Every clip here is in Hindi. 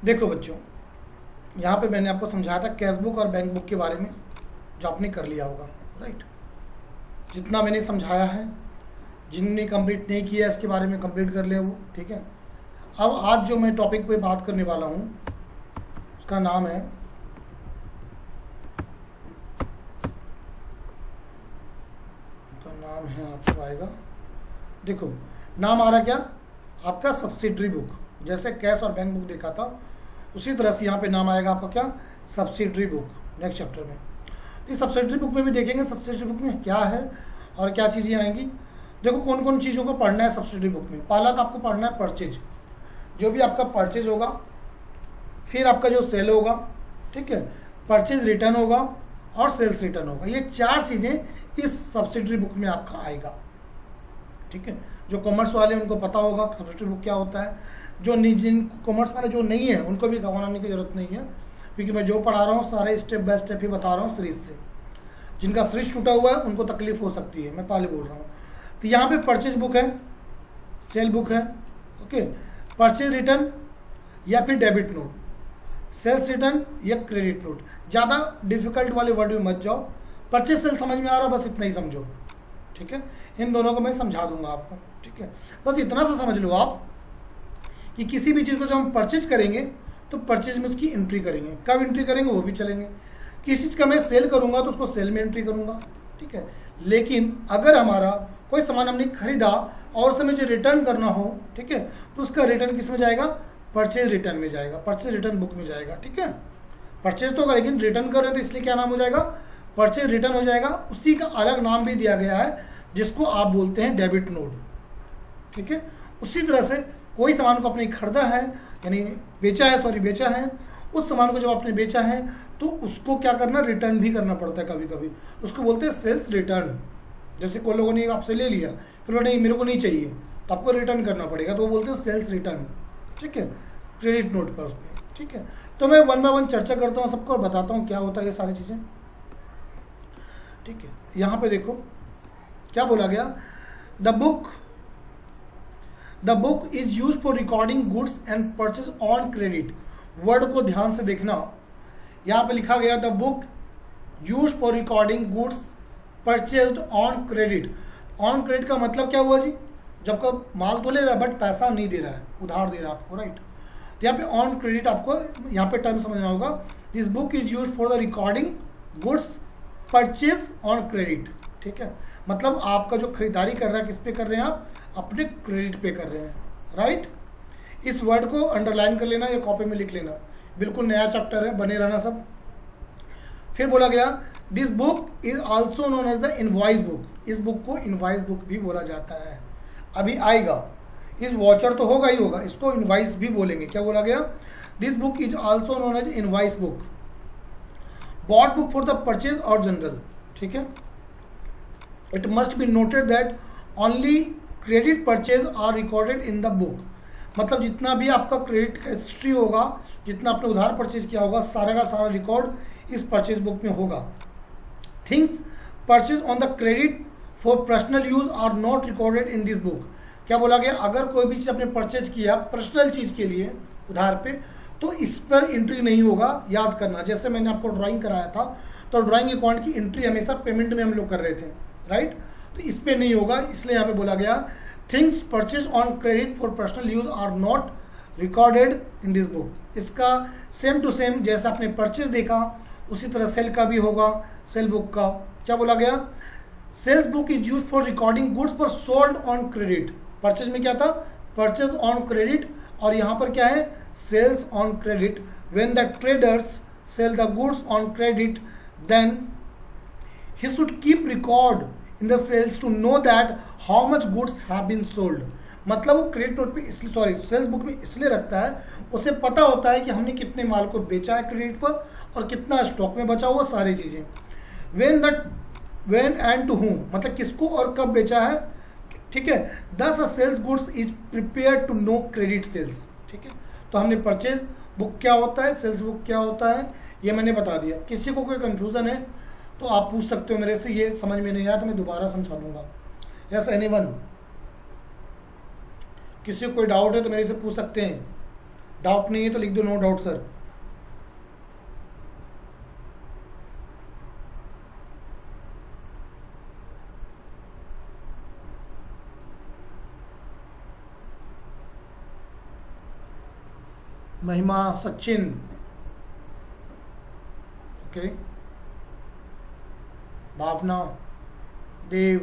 देखो बच्चों, यहाँ पे मैंने आपको समझाया था कैश बुक और बैंक बुक के बारे में, जो आपने कर लिया होगा, राइट। जितना मैंने समझाया है, जिनने कंप्लीट नहीं किया इसके बारे में कंप्लीट कर ले वो, ठीक है। अब आज जो मैं टॉपिक पे बात करने वाला हूँ उसका नाम है आपको आएगा, देखो नाम आ रहा क्या आपका, सब्सिडरी बुक। जैसे कैश और बैंक बुक देखा था उसी तरह से यहाँ पे नाम आएगा आपका क्या, सब्सिडरी बुक, नेक्स्ट चैप्टर में। इस सब्सिडरी बुक में भी देखेंगे सब्सिडरी बुक में क्या है और क्या चीज़ें आएंगी। देखो कौन कौन चीज़ों को पढ़ना है सब्सिडरी बुक में। पहला तो आपको पढ़ना है परचेज, जो भी आपका परचेज होगा, फिर आपका जो सेल होगा, ठीक है, परचेज रिटर्न होगा और सेल्स रिटर्न होगा। ये चार चीज़ें इस सब्सिडरी बुक में आपका आएगा, ठीक है। जो कॉमर्स वाले उनको पता होगा सब्सिडरी बुक क्या होता है, जो जिन कॉमर्स वाले जो नहीं है उनको भी घबराने की जरूरत नहीं है, क्योंकि मैं जो पढ़ा रहा हूँ सारे स्टेप बाय स्टेप ही बता रहा हूँ सीरीज से। जिनका सीरीज टूटा हुआ है उनको तकलीफ हो सकती है, मैं पहले बोल रहा हूँ। तो यहाँ पे परचेज बुक है, सेल बुक है, ओके, परचेज रिटर्न या फिर डेबिट नोट, सेल्स रिटर्न या क्रेडिट नोट। ज़्यादा डिफिकल्ट वाले वर्ड में मत जाओ, परचेज सेल समझ में आ रहा, बस इतना ही समझो, ठीक है। इन दोनों को मैं समझा दूंगा आपको, ठीक है। बस इतना सा समझ लो आप कि किसी भी चीज़ को जब हम परचेज करेंगे तो परचेज में उसकी एंट्री करेंगे, कब एंट्री करेंगे वो भी चलेंगे। किसी चीज़ का मैं सेल करूंगा तो उसको सेल में एंट्री करूंगा, ठीक है। लेकिन अगर हमारा कोई सामान हमने खरीदा और उसे मुझे रिटर्न करना हो, ठीक है, तो उसका रिटर्न किस में जाएगा, परचेज रिटर्न में जाएगा, परचेज रिटर्न बुक में जाएगा, ठीक है। परचेज तो होगा लेकिन रिटर्न कर रहे हैं तो इसलिए क्या नाम हो जाएगा, परचेज रिटर्न हो जाएगा। उसी का अलग नाम भी दिया गया है जिसको आप बोलते हैं डेबिट नोट, ठीक है। उसी तरह से कोई सामान को आपने खरीदा है, यानी बेचा है, उस सामान को जब आपने बेचा है तो उसको क्या करना, रिटर्न भी करना पड़ता है कभी कभी, उसको बोलते हैं सेल्स रिटर्न। जैसे कोई लोगों ने आपसे ले लिया, फिर नहीं मेरे को नहीं चाहिए तो आपको रिटर्न करना पड़ेगा, तो वो बोलते हैं सेल्स रिटर्न, ठीक है, क्रेडिट नोट पर उसमें, ठीक है। तो मैं वन बाय वन चर्चा करता हूँ सबको और बताता हूँ क्या होता है ये सारी चीज़ें, ठीक है। यहाँ पे देखो क्या बोला गया, the book is use for recording goods and purchase on credit. Word को ध्यान से देखना, यहाँ पे लिखा गया the book use for recording goods purchased on credit. On credit का मतलब क्या हुआ जी, जब का माल तो ले रहा है बट पैसा नहीं दे रहा है, उधार दे रहा है आपको, राइट। तो यहाँ पे ऑन क्रेडिट आपको यहाँ पे टर्म समझना होगा। This book is use for the recording goods purchase on credit, ठीक है। मतलब आपका जो खरीदारी कर रहा है किस पे कर रहे हैं आप, अपने क्रेडिट पे कर रहे हैं, राइट। इस वर्ड को अंडरलाइन कर लेना या कॉपी में लिख लेना, बिल्कुल नया चैप्टर है, बने रहना सब। फिर बोला गया this book is also known as the invoice book. इस बुक को इनवॉइस बुक भी बोला जाता है, अभी आएगा। इस वॉचर तो होगा ही होगा, इसको इनवॉइस भी बोलेंगे। क्या बोला गया, this book is also known as invoice book, bought book for the purchase और जनरल, ठीक है। It must be noted that only credit purchase are recorded in the book. मतलब जितना भी आपका क्रेडिट हिस्ट्री होगा, जितना आपने उधार परचेज किया होगा, सारा का सारा रिकॉर्ड इस परचेज बुक में होगा। Things purchase on the credit for personal use are not recorded in this book. क्या बोला गया, अगर कोई भी चीज़ आपने परचेज किया पर्सनल चीज़ के लिए उधार पे, तो इस पर एंट्री नहीं होगा, याद करना। जैसे मैंने आपको ड्राइंग कराया था तो ड्राइंग अकाउंट की एंट्री हमेशा पेमेंट में हम लोग कर रहे थे, राइट। तो इस पे नहीं होगा, इसलिए यहाँ पे बोला गया things purchase on credit for personal use are not recorded in this book. इसका सेम टू सेम जैसे आपने परचेज देखा उसी तरह सेल का भी होगा, सेल बुक का। क्या बोला गया, sales book is use for recording goods for sold on credit. Purchase में क्या था, परचेज ऑन क्रेडिट, और यहाँ पर क्या है, sales on credit. When the traders sell the goods on credit then he should keep record in the sales to know that how much goods have been sold। मतलब वो क्रेडिट नोट पे इसलिए, सॉरी, सेल्स बुक में इसलिए रखता है, उसे पता होता है कि हमने कितने माल को बेचा है क्रेडिट पर और कितना स्टॉक में बचा हुआ, सारी चीज़ें। when and to whom, मतलब किसको और कब बेचा है, ठीक है। thus a sales goods is prepared to know credit sales, ठीक है। तो हमने परचेज बुक क्या होता है, सेल्स बुक क्या होता है, ये मैंने बता दिया। किसी को कोई कंफ्यूजन है तो आप पूछ सकते हो मेरे से, ये समझ में नहीं आया तो मैं दोबारा समझा दूंगा। यस एनीवन, किसी को कोई डाउट है तो मेरे से पूछ सकते हैं, डाउट नहीं है तो लिख दो no doubt sir. Mahima, Sachin, okay, Bhavna, Dev,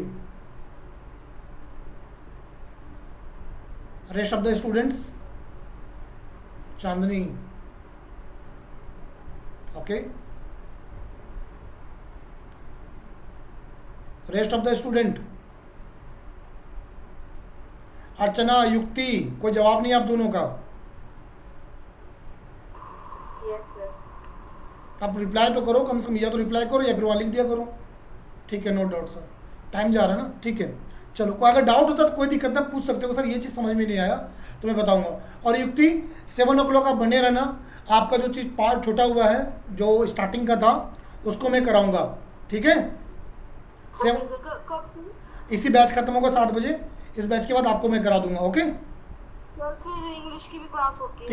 rest of the students, Chandni, okay, rest of the student, Archana, Yukti, कोई जवाब नहीं आप दोनों का? आप रिप्लाई तो करो कम से कम, या तो रिप्लाई करो या फिर वहाँ लिख दिया करो। ठीक है, नो डाउट सर, टाइम जा रहा है ना, ठीक है। चलो, कोई अगर डाउट होता तो कोई दिक्कत ना, पूछ सकते हो सर ये चीज़ समझ में नहीं आया तो मैं बताऊंगा। और युक्ति 7 o'clock आप बने रहना, आपका जो चीज़ पार्ट छोटा हुआ है जो स्टार्टिंग का था उसको मैं कराऊंगा, ठीक है। इसी बैच खत्म होगा 7 बजे, इस बैच के बाद आपको मैं करा दूंगा, ओके। फिर इंग्लिश की भी क्लास होती है?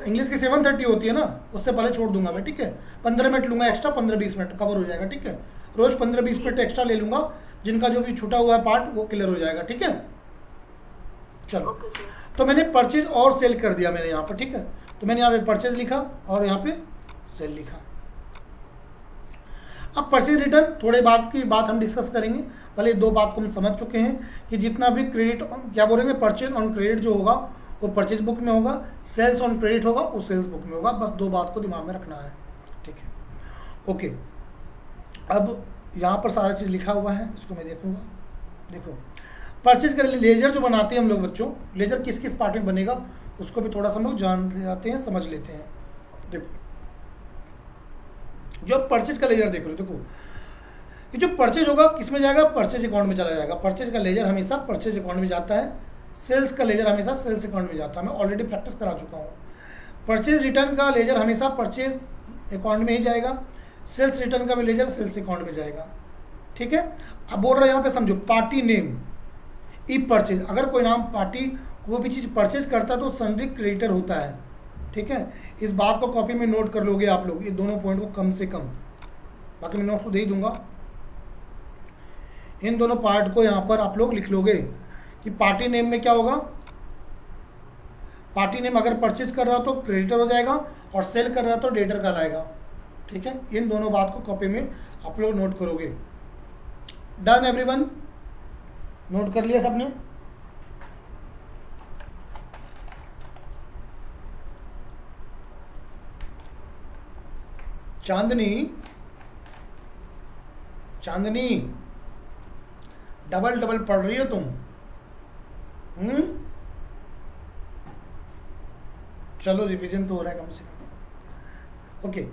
इंग्लिश की 7:30 होती है ना, उससे पहले छोड़ दूंगा मैं, ठीक है। 15 मिनट लूंगा एक्स्ट्रा, 15-20 मिनट कवर हो जाएगा, ठीक है। रोज 15-20 मिनट एक्स्ट्रा ले लूंगा, जिनका जो भी छूटा हुआ है पार्ट वो क्लियर हो जाएगा, ठीक है। चलो, तो मैंने परचेज और सेल कर दिया मैंने यहाँ पर, ठीक है। तो मैंने यहाँ पे परचेज लिखा और यहाँ पे सेल लिखा। अब परचेज रिटर्न थोड़े बात की बात हम डिस्कस करेंगे, पहले 2 बात को हम समझ चुके हैं कि जितना भी क्रेडिट क्या बोलेंगे, परचेज ऑन क्रेडिट जो होगा वो परचेज बुक में होगा, सेल्स ऑन क्रेडिट होगा वो सेल्स बुक में होगा। बस 2 बात को दिमाग में रखना है, ठीक है, ओके। अब यहाँ पर सारा चीज़ लिखा हुआ है, इसको मैं देखूंगा। देखो, परचेज कर लेजर जो बनाते हैं हम लोग बच्चों, लेजर किस किस पार्ट में बनेगा उसको भी थोड़ा सा हम लोग जान जाते हैं, समझ लेते हैं। देखो, जो परचेज का लेजर देख लो, देखो ये जो परचेज होगा किस में जाएगा, परचेज अकाउंट में चला जाएगा। परचेज का लेजर हमेशा परचेज अकाउंट में जाता है, सेल्स का लेजर हमेशा सेल्स अकाउंट में जाता है। मैं ऑलरेडी प्रैक्टिस करा चुका हूँ। परचेज रिटर्न का लेजर हमेशा परचेज अकाउंट में ही जाएगा, सेल्स रिटर्न का भी लेजर सेल्स अकाउंट में जाएगा, ठीक है। अब बोल रहा है यहाँ पे समझो, पार्टी नेम ई परचेज, अगर कोई नाम पार्टी कोई भी चीज़ परचेज करता है तो सन्ड्री क्रेडिटर होता है, ठीक है। इस बात को कॉपी में नोट कर लोगे आप लोग, ये दोनों पॉइंट को कम से कम, बाकी मैं नोट्स तो दे ही दूंगा। इन दोनों पार्ट को यहाँ पर आप लोग लिख लोगे कि पार्टी नेम में क्या होगा, पार्टी नेम अगर परचेज कर रहा हो तो क्रेडिटर हो जाएगा और सेल कर रहा हो तो डेटर कहलाएगा, ठीक है। इन दोनों बात को कॉपी में आप लोग नोट करोगे। डन एवरीवन, नोट कर लिया सबने? चांदनी, चांदनी डबल डबल पढ़ रही हो तुम? चलो, रिवीजन तो हो रहा है कम से कम, ओके।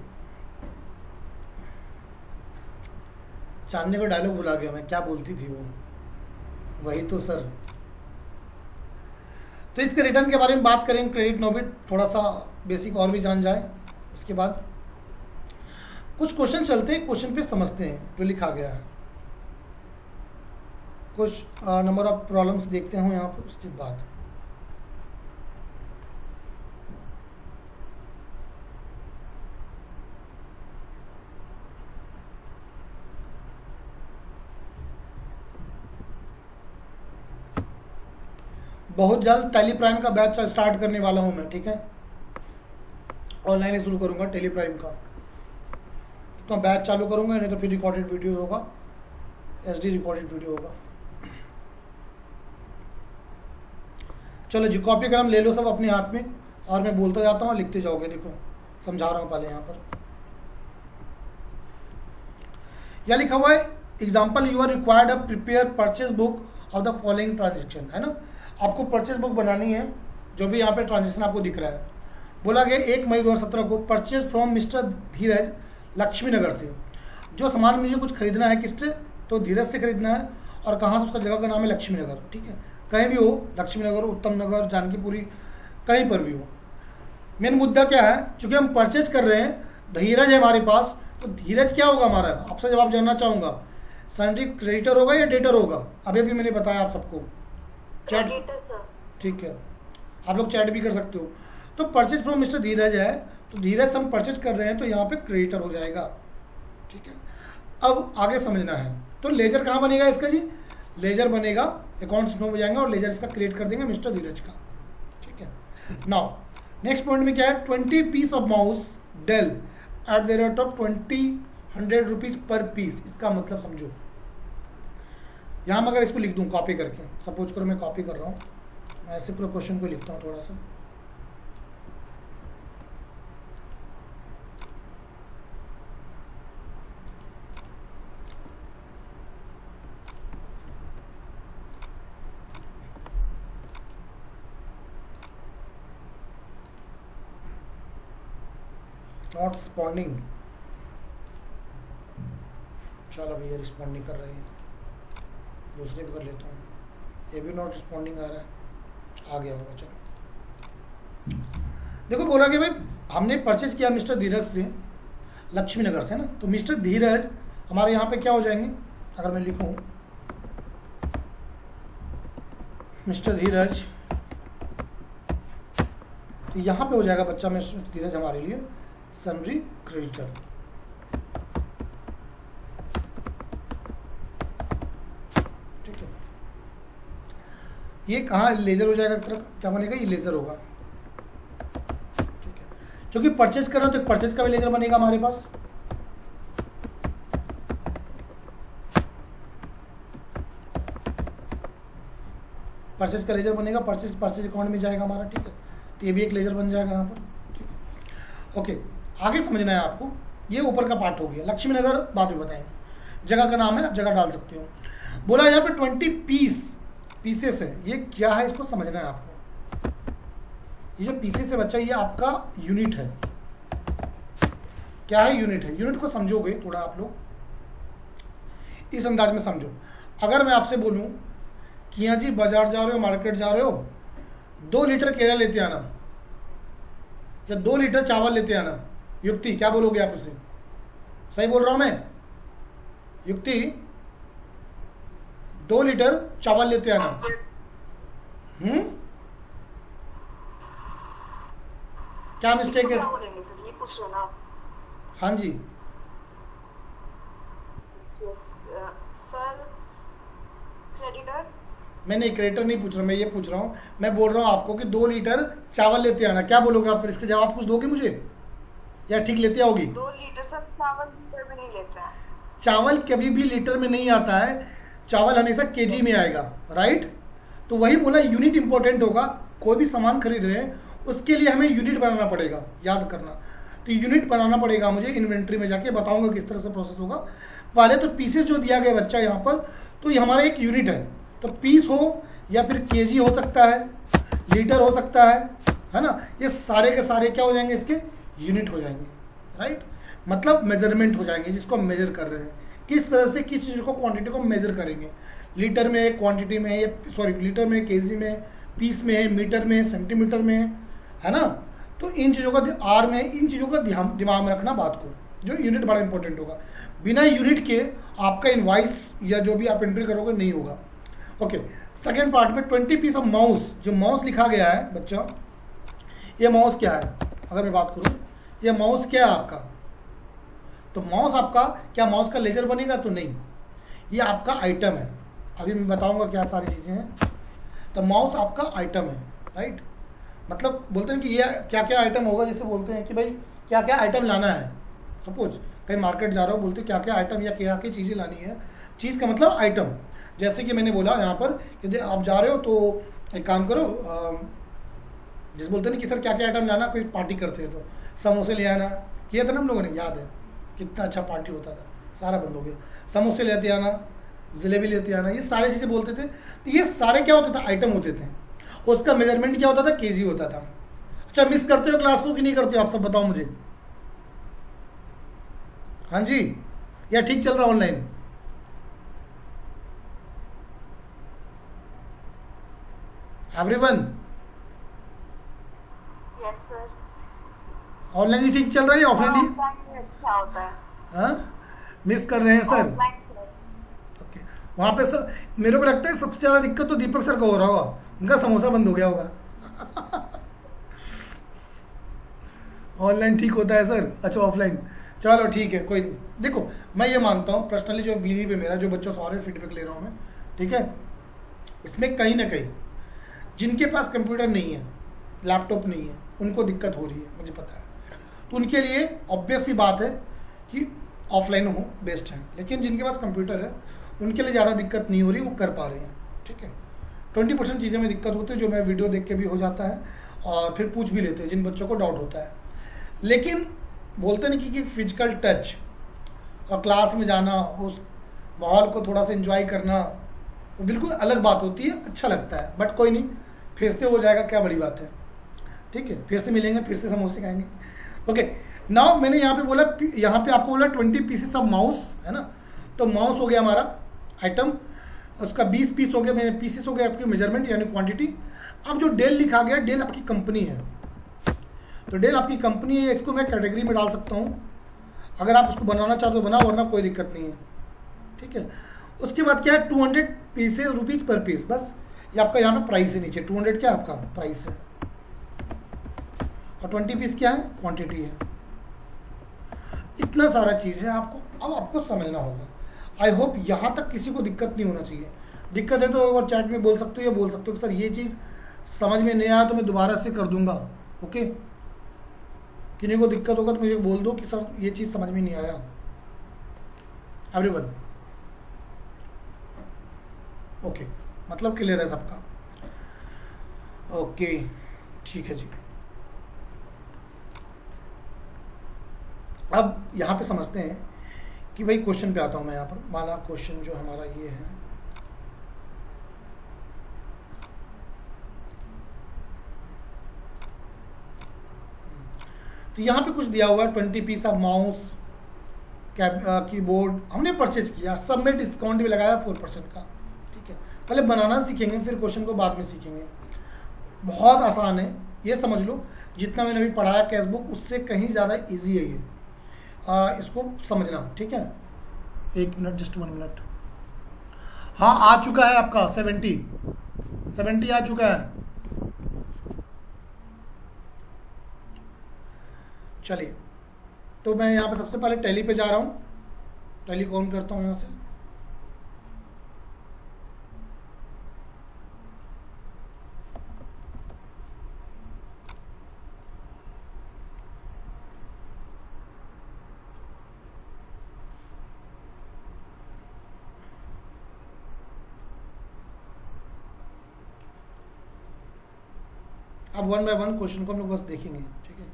चांदनी को डायलॉग भुला गया मैं, क्या बोलती थी वो, वही तो सर। तो इसके रिटर्न के बारे में बात करेंगे, क्रेडिट नोबिट थोड़ा सा बेसिक और भी जान जाए। उसके बाद कुछ क्वेश्चन चलते हैं, क्वेश्चन पे समझते हैं जो लिखा गया है। कुछ नंबर ऑफ प्रॉब्लम्स देखते हैं यहाँ पर, उसके बाद बहुत जल्द टेली प्राइम का बैच स्टार्ट करने वाला हूं मैं, ठीक है। ऑनलाइन ही शुरू करूंगा टेली प्राइम का, तो बैच चालू करूंगा, नहीं तो फिर रिकॉर्डेड वीडियो होगा, एसडी रिकॉर्डेड वीडियो होगा। चलो जी, कॉपी कलम ले लो सब अपने हाथ में और मैं बोलता जाता हूँ, लिखते जाओगे। देखो, समझा रहा हूँ पहले यहाँ पर। यह लिखा हुआ है, example you are required a prepare purchase book of the following transaction, है ना। आपको परचेज बुक बनानी है, जो भी यहाँ पे ट्रांजेक्शन आपको दिख रहा है। बोला गया 1 मई 2017 को परचेज फ्रॉम मिस्टर धीरज लक्ष्मी नगर से। जो सामान मुझे कुछ खरीदना है किससे, तो धीरज से खरीदना है, और कहाँ से, उसका जगह का नाम है लक्ष्मी नगर, ठीक है। कहीं भी हो, लक्ष्मी नगर, उत्तम नगर, जानकीपुरी, कहीं पर भी हो। मेन मुद्दा क्या है, चूंकि हम परचेज कर रहे हैं, धीरज है हमारे पास, तो धीरज क्या होगा हमारा, आपसे जवाब जानना चाहूंगा। सन्ड्री क्रेडिटर होगा या डेटर होगा? अभी भी मैंने बताया आप सबको, चैट, ठीक है, आप लोग चैट भी कर सकते हो। तो परचेज फ्रॉम मिस्टर धीरज है, तो धीरज से हम परचेज कर रहे हैं तो यहाँ पे क्रेडिटर हो जाएगा। ठीक है, अब आगे समझना है। तो लेजर कहाँ बनेगा इसका जी? लेजर बनेगा अकाउंट्स में हो जाएंगे और लेजर इसका क्रिएट कर देंगे मिस्टर धीरज का। ठीक है, नाउ नेक्स्ट पॉइंट में क्या है? 20 piece of mouse Dell at the rate of 100 rupees per piece. इसका मतलब समझो, यहाँ मैं अगर इसको लिख दूँ कॉपी करके, सपोज करो मैं कॉपी कर रहा हूँ, मैं ऐसे पूरे क्वेश्चन को लिखता हूँ थोड़ा सा। नॉट रिस्पॉन्डिंग, चलो भैया रिस्पॉन्ड नहीं कर रही है, दूसरे भी कर लेता हूँ। ये भी नॉट रिस्पॉन्डिंग आ रहा है, आ गया होगा। चलो देखो, बोला कि भाई हमने परचेज किया मिस्टर धीरज से, लक्ष्मी नगर से ना, तो मिस्टर धीरज हमारे यहाँ पे क्या हो जाएंगे? अगर मैं लिखूँ मिस्टर धीरज, तो यहाँ पे हो जाएगा बच्चा मिस्टर धीरज हमारे लिए सनरी क्रेडिटर। ठीक है, ये कहाँ लेजर हो जाएगा? क्या बनेगा? ये लेजर होगा। ठीक है, क्योंकि परचेज कर रहे हो तो परचेज का भी लेजर बनेगा हमारे पास। परचेज का लेजर बनेगा, परचेज अकाउंट में जाएगा हमारा। ठीक है, तो ये भी एक लेजर बन जाएगा यहाँ पर। ठीक है, ओके, आगे समझना है आपको। ये ऊपर का पार्ट हो गया। लक्ष्मी नगर बाद में बताएंगे, जगह का नाम है, आप जगह डाल सकते हो। बोला यहाँ पे 20 पीसेस है, ये क्या है इसको समझना है आपको। ये जो पीसेस है बच्चा, ये आपका यूनिट है। क्या है? यूनिट है। यूनिट को समझोगे थोड़ा आप लोग इस अंदाज में समझो। अगर मैं आपसे बोलूं कि यहाँ जी बाजार जा रहे हो, मार्केट जा रहे हो, 2 लीटर केला लेते आना या 2 लीटर चावल लेते आना, युक्ति क्या बोलोगे आप उसे? सही बोल रहा हूं मैं? युक्ति 2 लीटर चावल लेते आना। क्या मिस्टेक है? हाँ जी सर, क्रेडिटर। मैं नहीं, क्रेडिटर नहीं पूछ रहा, मैं ये पूछ रहा हूँ, मैं बोल रहा हूँ आपको कि 2 लीटर चावल लेते आना। क्या बोलोगे आप? इसके जवाब कुछ दोगे मुझे या ठीक लेते आओगी? 2 लीटर सब चावल लीटर में नहीं लेता है। चावल कभी भी लीटर में नहीं आता है, चावल हमेशा केजी में आएगा। राइट, तो वही बोला, यूनिट इंपॉर्टेंट होगा। कोई भी सामान खरीद रहे हैं उसके लिए हमें यूनिट बनाना पड़ेगा, याद करना। तो यूनिट बनाना पड़ेगा मुझे, इन्वेंट्री में जाके बताऊंगा किस तरह से प्रोसेस होगा। पहले तो पीसेस जो दिया गया बच्चा यहाँ पर, तो ये हमारा एक यूनिट है। तो पीस हो या फिर केजी हो सकता है, लीटर हो सकता है ना, ये सारे के सारे क्या हो जाएंगे? इसके यूनिट हो जाएंगे। राइट, मतलब मेजरमेंट हो जाएंगे, जिसको हम मेजर कर रहे हैं। किस तरह से किस चीज़ को, क्वांटिटी को मेजर करेंगे। लीटर में है, क्वांटिटी में है, सॉरी लीटर में, केजी में, पीस में है, मीटर में, सेंटीमीटर में है ना। तो इन चीज़ों का आर में, इन चीज़ों का दिमाग में रखना बात को, जो यूनिट बड़ा इंपॉर्टेंट होगा। बिना यूनिट के आपका इनवाइस या जो भी आप एंट्री करोगे नहीं होगा। ओके, सेकेंड पार्ट में 20 पीस ऑफ माउस, जो माउस लिखा गया है बच्चा, ये माउस क्या है? अगर मैं बात करूं, ये माउस क्या है आपका? तो माउस आपका क्या माउस का लेजर बनेगा? तो नहीं, ये आपका आइटम है। अभी मैं बताऊंगा क्या सारी चीजें हैं। तो माउस आपका आइटम है। राइट, मतलब बोलते हैं कि ये क्या क्या आइटम होगा, जैसे बोलते हैं कि भाई क्या क्या आइटम लाना है। सपोज कहीं मार्केट जा रहा हो, बोलते क्या क्या आइटम या क्या क्या चीज़ें लानी है। चीज़ का मतलब आइटम। जैसे कि मैंने बोला यहाँ पर, यदि आप जा रहे हो तो एक काम करो, जैसे बोलते हैं कि सर क्या क्या आइटम लाना, कोई पार्टी करते हैं तो समोसे ले आना, किया था ना हम लोगों ने, याद है कितना अच्छा पार्टी होता था, सारा बंद हो गया। समोसे लेते आना, जलेबी लेते आना, ये सारी चीज़ें बोलते थे। तो ये सारे क्या होते थे? आइटम होते थे। उसका मेजरमेंट क्या होता था? केजी होता था। अच्छा, मिस करते हो क्लास को कि नहीं करते हो? आप सब बताओ मुझे। हाँ जी, या ठीक चल रहा online? Everyone? Yes sir. Online ही ठीक चल रहा है या ऑफलाइन ही? ऑफलाइन अच्छा होता है। हाँ, मिस कर रहे हैं सर। Offline sir. ओके, वहाँ पे सर मेरे को लगता है सबसे ज़्यादा दिक्कत तो दीपक सर को हो रहा होगा, उनका समोसा बंद हो गया होगा। ऑनलाइन ठीक होता है सर, अच्छा ऑफलाइन, चलो ठीक है कोई नहीं। देखो मैं ये मानता हूँ पर्सनली, जो बिलीव है मेरा, जो बच्चों से और फीडबैक ले रहा हूँ मैं, ठीक है, इसमें कहीं ना कहीं जिनके पास कंप्यूटर नहीं है, लैपटॉप नहीं है, उनको दिक्कत हो रही है, मुझे पता है। तो उनके लिए ऑब्वियस सी बात है कि ऑफलाइन हो बेस्ट है, लेकिन जिनके पास कंप्यूटर है उनके लिए ज़्यादा दिक्कत नहीं हो रही, वो कर पा रहे हैं, ठीक है। 20% चीज़ें में दिक्कत होती है, जो मैं वीडियो देख के भी हो जाता है और फिर पूछ भी लेते हैं जिन बच्चों को डाउट होता है। लेकिन बोलते नहीं कि फिजिकल टच और क्लास में जाना, उस माहौल को थोड़ा सा एंजॉय करना, वो बिल्कुल अलग बात होती है, अच्छा लगता है। बट कोई नहीं, फिर से हो जाएगा, क्या बड़ी बात है, ठीक है, फिर से मिलेंगे, फिर से समोसे खाएंगे। ओके, नाउ मैंने यहाँ पे बोला, यहाँ पे आपको बोला 20 पीसेस ऑफ माउस, है ना। तो माउस हो गया हमारा आइटम, उसका 20 पीस हो गया, मेरे पीसेस हो गया आपकी मेजरमेंट यानी क्वांटिटी। अब जो डेल लिखा गया, डेल आपकी कंपनी है, तो डेल आपकी कंपनी है, इसको मैं कैटेगरी में डाल सकता हूँ। अगर आप उसको बनाना चाहो तो बनाओ, वरना कोई दिक्कत नहीं है, ठीक है। उसके बाद क्या है, 200 पीसेस रुपीज़ पर पीस, बस ये आपका यहाँ पे प्राइस है नीचे, 200 क्या आपका प्राइस है, और 20 पीस क्या है, क्वांटिटी है। इतना सारा चीज़ है, आपको अब आपको समझना होगा। आई होप यहाँ तक किसी को दिक्कत नहीं होना चाहिए। दिक्कत है तो अगर चैट में बोल सकते हो, या बोल सकते हो कि सर ये चीज़ समझ में नहीं आया तो मैं दोबारा से कर दूंगा। ओके, किन्हीं को दिक्कत होगा तो मुझे बोल दो कि सर ये चीज़ समझ में नहीं आया। एवरीवन ओके, मतलब क्लियर है सबका? ओके ठीक है जी। अब यहाँ पे समझते हैं कि भाई क्वेश्चन पे आता हूँ मैं। यहाँ पर माना क्वेश्चन जो हमारा ये है, तो यहाँ पे कुछ दिया हुआ है 20 पीस ऑफ माउस, कीबोर्ड हमने परचेज किया, सब में डिस्काउंट भी लगाया 4% का, ठीक है। पहले बनाना सीखेंगे, फिर क्वेश्चन को बाद में सीखेंगे। बहुत आसान है, ये समझ लो जितना मैंने अभी पढ़ाया कैशबुक उससे कहीं ज़्यादा इजी है ये, इसको समझना, ठीक है। 1 मिनट, जस्ट 1 मिनट। हाँ आ चुका है आपका 70 आ चुका है। चलिए, तो मैं यहाँ पे सबसे पहले टैली पे जा रहा हूँ, टैली ऑन करता हूँ यहाँ से। अब 1 बाय 1 क्वेश्चन को हम लोग बस देखेंगे, ठीक है।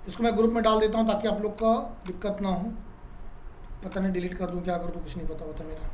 इसको मैं ग्रुप में डाल देता हूँ ताकि आप लोग का दिक्कत ना हो। पता नहीं डिलीट कर दूँ क्या कर दूँ, कुछ नहीं पता होता मेरा।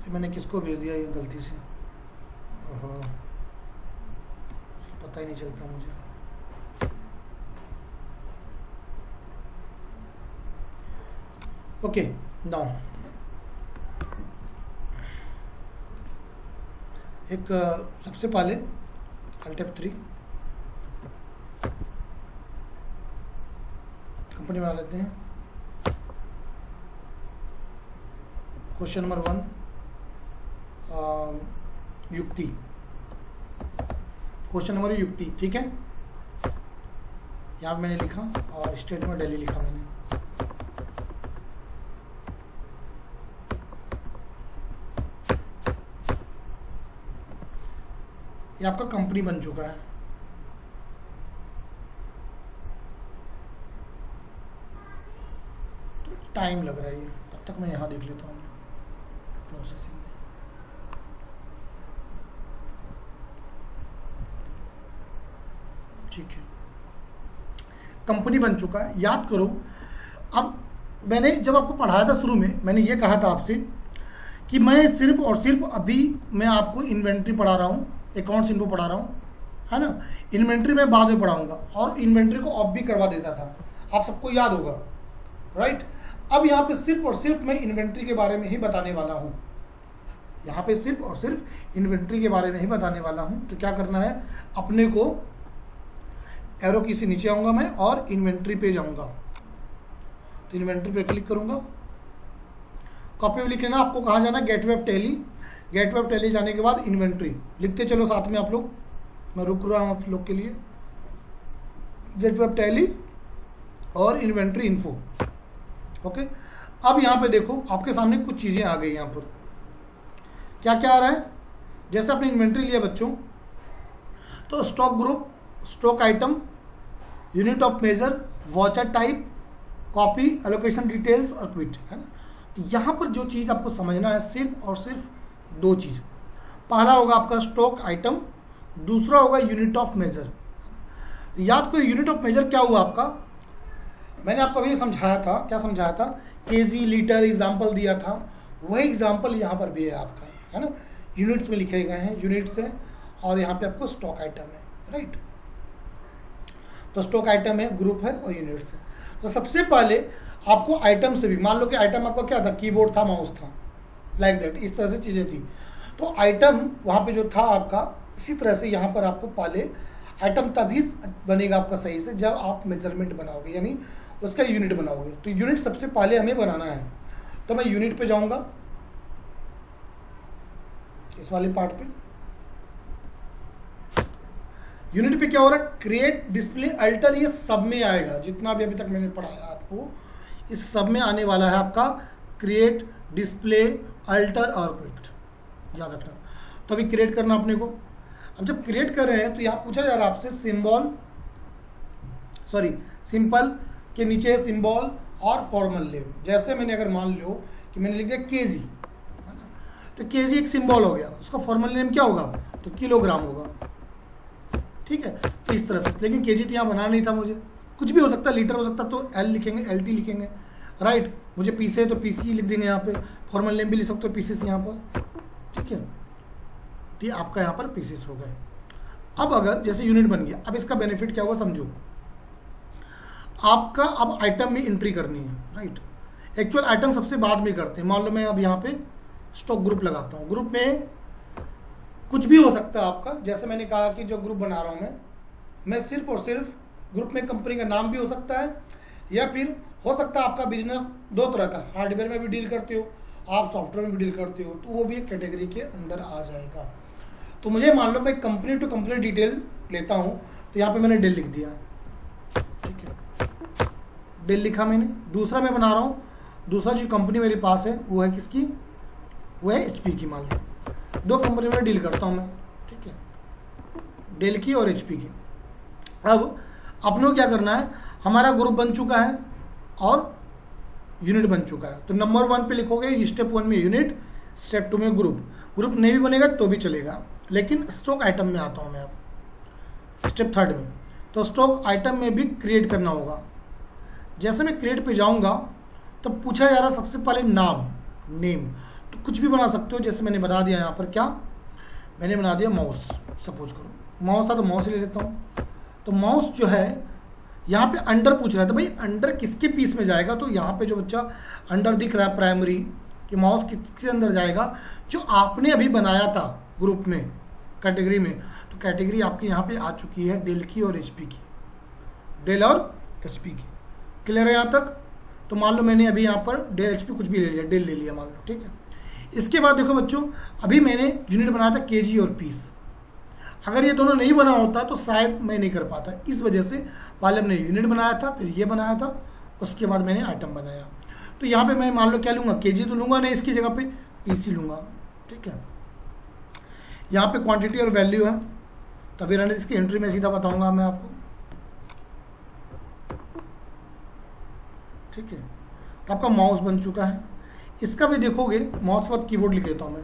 मैंने किसको भेज दिया ये गलती से, ओहो पता ही नहीं चलता मुझे। ओके नाउ एक सबसे पहले Alt F3 कंपनी बना लेते हैं। क्वेश्चन नंबर 1 युक्ति, क्वेश्चन नंबर युक्ति, ठीक है। यहाँ मैंने लिखा और स्टेट में दिल्ली लिखा मैंने। ये आपका कंपनी बन चुका है। तो टाइम लग रहा है ये, तब तक मैं यहाँ देख लेता हूँ प्रोसेसिंग। ठीक है, कंपनी बन चुका है। याद करो, अब मैंने जब आपको पढ़ाया था शुरू में, मैंने ये कहा था आपसे कि मैं सिर्फ और सिर्फ अभी मैं आपको इन्वेंट्री पढ़ा रहा हूँ, अकाउंट्स इनको पढ़ा रहा हूँ, है ना। इन्वेंट्री मैं बाद में पढ़ाऊंगा और इन्वेंट्री को ऑफ भी करवा देता था, आप सबको याद होगा, राइट। अब यहाँ पे सिर्फ और सिर्फ मैं इन्वेंट्री के बारे में ही बताने वाला हूँ, यहाँ पे सिर्फ और सिर्फ इन्वेंट्री के बारे में ही बताने वाला हूँ। तो क्या करना है, अपने को एरो की से नीचे आऊंगा मैं और इन्वेंट्री पे जाऊंगा, तो इन्वेंट्री पे क्लिक करूंगा। कॉपी में लिख लेना, आपको कहाँ जाना, gateway of tally. Gateway of tally जाने के बाद इन्वेंट्री लिखते चलो साथ में आप लोग, मैं रुक रहा हूँ आप लोग के लिए। गेटवे ऑफ टैली और इन्वेंट्री इन्फो, ओके। अब यहाँ पे देखो आपके सामने कुछ चीजें आ गई। यहाँ पर क्या क्या आ रहा है, जैसे आपने इन्वेंट्री लिया बच्चों, तो stock group, stock item, unit of measure, voucher type, copy, allocation details और क्विट, है ना। तो यहाँ पर जो चीज़ आपको समझना है सिर्फ और सिर्फ दो चीज़। पहला होगा आपका स्टॉक आइटम, दूसरा होगा यूनिट ऑफ मेजर। याद करो यूनिट ऑफ मेजर क्या हुआ आपका, मैंने आपको अभी समझाया था, क्या समझाया था, केजी, लीटर एग्जाम्पल दिया था, वही एग्जाम्पल यहाँ पर भी है आपका, है ना। यूनिट्स में लिखे गए हैं, यूनिट्स है, और यहाँ पे आपको स्टॉक आइटम है, राइट। तो स्टॉक आइटम है, ग्रुप है और यूनिट्स है। तो सबसे पहले आपको आइटम से भी, मान लो कि आइटम आपका क्या था, कीबोर्ड था, माउस था, लाइक दैट, इस तरह से चीज़ें थी। तो आइटम वहाँ पे जो था आपका, इसी तरह से यहाँ पर आपको पहले आइटम तभी बनेगा आपका सही से जब आप मेजरमेंट बनाओगे, यानी उसका यूनिट बनाओगे। तो यूनिट सबसे पहले हमें बनाना है, तो मैं यूनिट पे जाऊंगा, इस वाले पार्ट पे। यूनिट पे क्या हो रहा है, क्रिएट, डिस्प्ले, अल्टर, ये सब में आएगा, जितना भी अभी तक मैंने पढ़ाया आपको, इस सब में आने वाला है आपका क्रिएट, डिस्प्ले, अल्टर और क्विट, याद रखना। तो अभी क्रिएट करना अपने को। अब जब क्रिएट कर रहे हैं तो यहाँ पूछा जा रहा है आपसे सिंबल, सॉरी सिंपल के नीचे सिंबल और फॉर्मल नेम। जैसे मैंने अगर मान लो कि मैंने लिख दिया केजी, तो केजी एक सिंबल हो गया, उसका फॉर्मल नेम क्या होगा, तो किलोग्राम होगा, ठीक है। तो इस तरह से, लेकिन केजी तो यहाँ बनाना नहीं था मुझे, कुछ भी हो सकता है, लीटर हो सकता तो एल लिखेंगे, एल टी लिखेंगे, राइट। मुझे पीस है तो पीसी लिख देंगे यहाँ पे, फॉर्मल नेम भी लिख सकते हो पीसीस यहाँ पर, ठीक है। तो ये आपका यहाँ पर पीसीस हो गए। अब अगर जैसे यूनिट बन गया, अब इसका बेनिफिट क्या हुआ समझो, आपका अब आइटम में एंट्री करनी है, राइट। एक्चुअल आइटम सबसे बाद में करते हैं। मान लो मैं अब यहाँ पे स्टॉक ग्रुप लगाता हूँ, ग्रुप में कुछ भी हो सकता है आपका, जैसे मैंने कहा कि जो ग्रुप बना रहा हूँ मैं सिर्फ और सिर्फ ग्रुप में कंपनी का नाम भी हो सकता है, या फिर हो सकता है आपका बिजनेस दो तरह का, हार्डवेयर में भी डील करते हो आप, सॉफ्टवेयर में भी डील करते हो, तो वो भी एक कैटेगरी के अंदर आ जाएगा। तो मुझे मान लो मैं कंपनी टू कंपनी डिटेल लेता हूँ, तो यहाँ पे मैंने डेल लिख दिया, ठीक है, डेल लिखा मैंने। दूसरा मैं बना रहा हूँ, दूसरा जो कंपनी मेरे पास है वो है किसकी, वो है एचपी की। मान लो दो कंपनी में डील करता हूँ मैं, ठीक है, डेल की और एचपी की। अब अपने को क्या करना है, हमारा ग्रुप बन चुका है और यूनिट बन चुका है, तो नंबर 1 पे लिखोगे स्टेप 1 में यूनिट, स्टेप 2 में ग्रुप। ग्रुप नहीं भी बनेगा तो भी चलेगा, लेकिन स्टॉक आइटम में आता हूँ मैं अब स्टेप 3 में। तो स्टॉक आइटम में भी क्रिएट करना होगा। जैसे मैं क्रिएट पे जाऊँगा तो पूछा जा रहा सबसे पहले नाम, नेम, तो कुछ भी बना सकते हो। जैसे मैंने बना दिया यहाँ पर, क्या मैंने बना दिया, माउस, सपोज करो माउस था तो माउस ले लेता हूँ। तो माउस जो है यहाँ पे अंडर पूछ रहा है, तो भाई अंडर किसके पीस में जाएगा, तो यहाँ पे जो बच्चा अंडर दिख रहा है प्राइमरी, कि माउस किसके अंदर जाएगा, जो आपने अभी बनाया था ग्रुप में, कैटेगरी में। तो कैटेगरी आपकी यहाँ पे आ चुकी है डेल की और एचपी की, डेल और एचपी की। क्लियर है यहाँ तक। तो मान लो मैंने अभी यहाँ पर डेल एचपी कुछ भी ले लिया, डेल ले लिया मान लो, ठीक है। इसके बाद देखो बच्चों, अभी मैंने यूनिट बनाया था केजी और पीस। अगर ये दोनों नहीं बना होता तो शायद मैं नहीं कर पाता, इस वजह से पहले हमने यूनिट बनाया था, फिर ये बनाया था, उसके बाद मैंने आइटम बनाया। तो यहाँ पे मैं मान लो क्या लूँगा, केजी तो लूँगा नहीं, इसकी जगह पे पीसी लूँगा, ठीक है। यहाँ पे क्वांटिटी और वैल्यू है, तभी रहने इसकी एंट्री में सीधा बताऊँगा मैं आपको, ठीक है। तो आपका माउस बन चुका है। इसका भी देखोगे, माउस के बाद कीबोर्ड लिख देता हूँ मैं,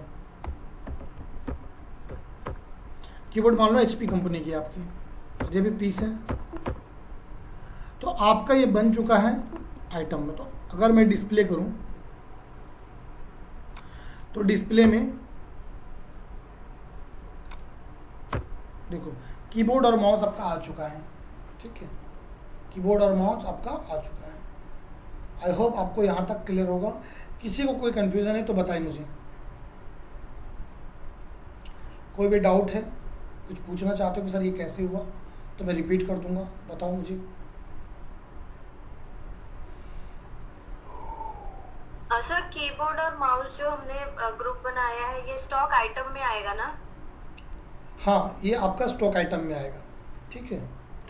कीबोर्ड मान लो एचपी कंपनी की आपकी, ये भी पीस है। तो आपका ये बन चुका है आइटम में। तो अगर मैं डिस्प्ले करूं तो डिस्प्ले में देखो कीबोर्ड और माउस आपका आ चुका है। ठीक है, कीबोर्ड और माउस आपका आ चुका है। आई होप आपको यहाँ तक क्लियर होगा। किसी को कोई कंफ्यूजन है तो बताएं मुझे। कोई भी डाउट है, कुछ पूछना चाहते हो कि सर ये कैसे हुआ, तो मैं रिपीट कर दूंगा, बताओ मुझे। सर कीबोर्ड और माउस जो हमने ग्रुप बनाया है ये स्टॉक आइटम में आएगा ना? हाँ, ये आपका स्टॉक आइटम में आएगा। ठीक है,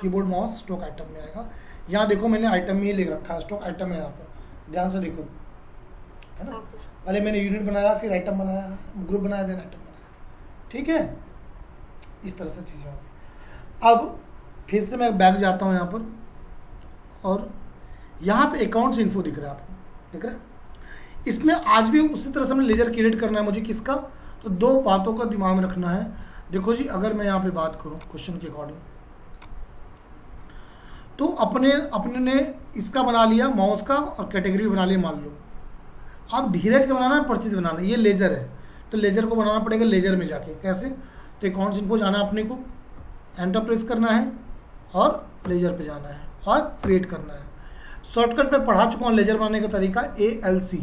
कीबोर्ड माउस स्टॉक आइटम में आएगा। यहाँ देखो मैंने आइटम में ही लिख रखा है, स्टॉक आइटम है यहाँ पर, ध्यान से देखो, है ना। पहले मैंने यूनिट बनाया, फिर आइटम बनाया, ग्रुप बनाया, देन आइटम बनाया। ठीक है, इस तरह से चीज़ें होंगी। अब फिर से मैं बैक जाता हूँ यहाँ पर, और यहाँ पे अकाउंट्स इन्फो दिख रहा है आपको, दिख रहा है। इसमें आज भी उसी तरह से हमें लेजर क्रिएट करना है मुझे, किसका, तो दो बातों का दिमाग में रखना है। देखो जी, अगर मैं यहाँ पे बात करूँ क्वेश्चन के अकॉर्डिंग, तो अपने ने इसका बना लिया माउस का, और कैटेगरी बना लिया। मान लो आप धीरज का बनाना है, परचेज बनाना है, ये लेजर है, तो लेजर को बनाना पड़ेगा लेजर में जाके। कैसे, तो अकाउंट्स इन्फो जाना है अपने को, एंटर प्रेस करना है, और लेजर पे जाना है, और क्रिएट करना है। शॉर्टकट में पढ़ा चुका हूँ लेजर बनाने का तरीका, ALC।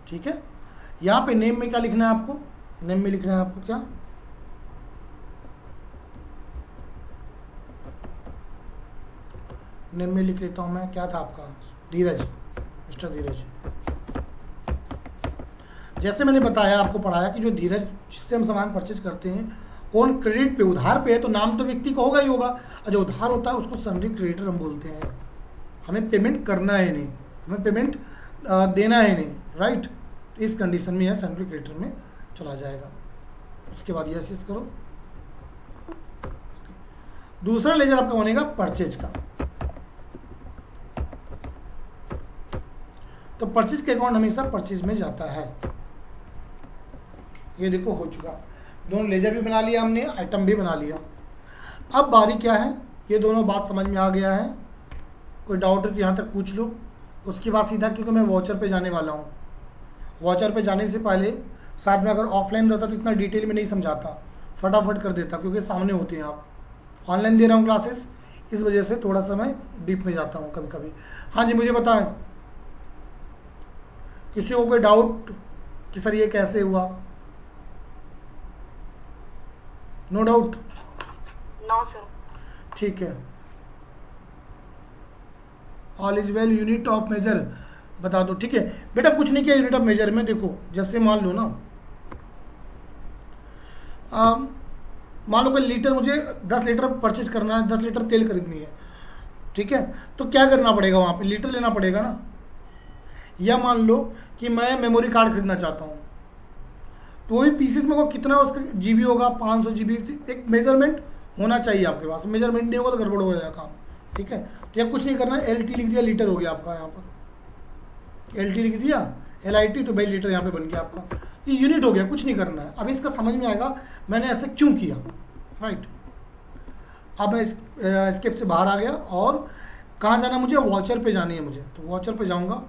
ठीक है, यहाँ पे नेम में क्या लिखना है आपको, नेम में लिखना है आपको क्या, नेम में लिख लेता हूं मैं, क्या था आपका, धीरज, मिस्टर धीरज। जैसे मैंने बताया, आपको पढ़ाया कि जो धीरज जिससे हम सामान परचेज करते हैं, कौन क्रेडिट पे, उधार पे है, तो नाम तो व्यक्ति का होगा ही होगा, और जो उधार होता है उसको सन्ड्री क्रेडिटर हम बोलते हैं। हमें पेमेंट करना है नहीं, हमें पेमेंट देना है नहीं, राइट। इस कंडीशन में यह सन्ड्री क्रेडिटर में चला जाएगा। उसके बाद यस करो। दूसरा लेजर आपका बनेगा परचेज का, तो परचेज के अकाउंट हमेशा परचेज में जाता है। ये देखो हो चुका, दोनों लेजर भी बना लिया हमने, आइटम भी बना लिया। अब बारी क्या है, ये दोनों बात समझ में आ गया है। कोई डाउट है तो यहाँ तक पूछ लो। उसके बाद सीधा, क्योंकि मैं वॉचर पे जाने वाला हूँ, वॉचर पे जाने से पहले साथ में अगर ऑफलाइन रहता तो इतना डिटेल में नहीं समझाता, फटाफट कर देता, क्योंकि सामने होते हैं आप। ऑनलाइन दे रहा हूँ क्लासेस, इस वजह से थोड़ा सा मैं डीप में जाता हूँ कभी कभी। हाँ जी, मुझे बताएं, किसी को कोई डाउट कि सर ये कैसे हुआ? No doubt? No sir. ठीक है, all is well. Unit of measure बता दो। ठीक है बेटा, कुछ नहीं किया यूनिट ऑफ मेजर में। देखो जैसे मान लो ना, मान लो कोई लीटर, मुझे 10 लीटर परचेज करना है, 10 लीटर तेल खरीदनी है। ठीक है, तो क्या करना पड़ेगा, वहाँ पे लीटर लेना पड़ेगा ना। या मान लो कि मैं मेमोरी कार्ड खरीदना चाहता हूँ, तो वही पीसेस में वो कितना उसका GB होगा, 500 GB। एक मेजरमेंट होना चाहिए आपके पास, मेजरमेंट नहीं होगा तो गड़बड़ हो जाएगा काम। ठीक है, तो या कुछ नहीं करना है, LT लिख दिया, लीटर हो गया आपका। यहाँ पर LT लिख दिया, LIT, तो भाई लीटर यहाँ पे बन गया आपका, ये यूनिट हो गया। कुछ नहीं करना है। अब इसका समझ में आएगा मैंने ऐसे क्यों किया, राइट। अब मैं स्केप से बाहर आ गया, और कहाँ जाना है मुझे, वॉचर पे जानी है मुझे, तो वॉचर पे जाऊँगा,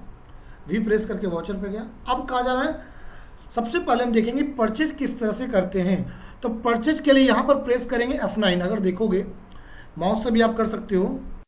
V प्रेस करके वॉचर पे गया। अब कहाँ जाना है, सबसे पहले हम देखेंगे परचेज किस तरह से करते हैं। तो परचेज के लिए यहाँ पर प्रेस करेंगे F9। अगर देखोगे माउस से भी आप कर सकते हो,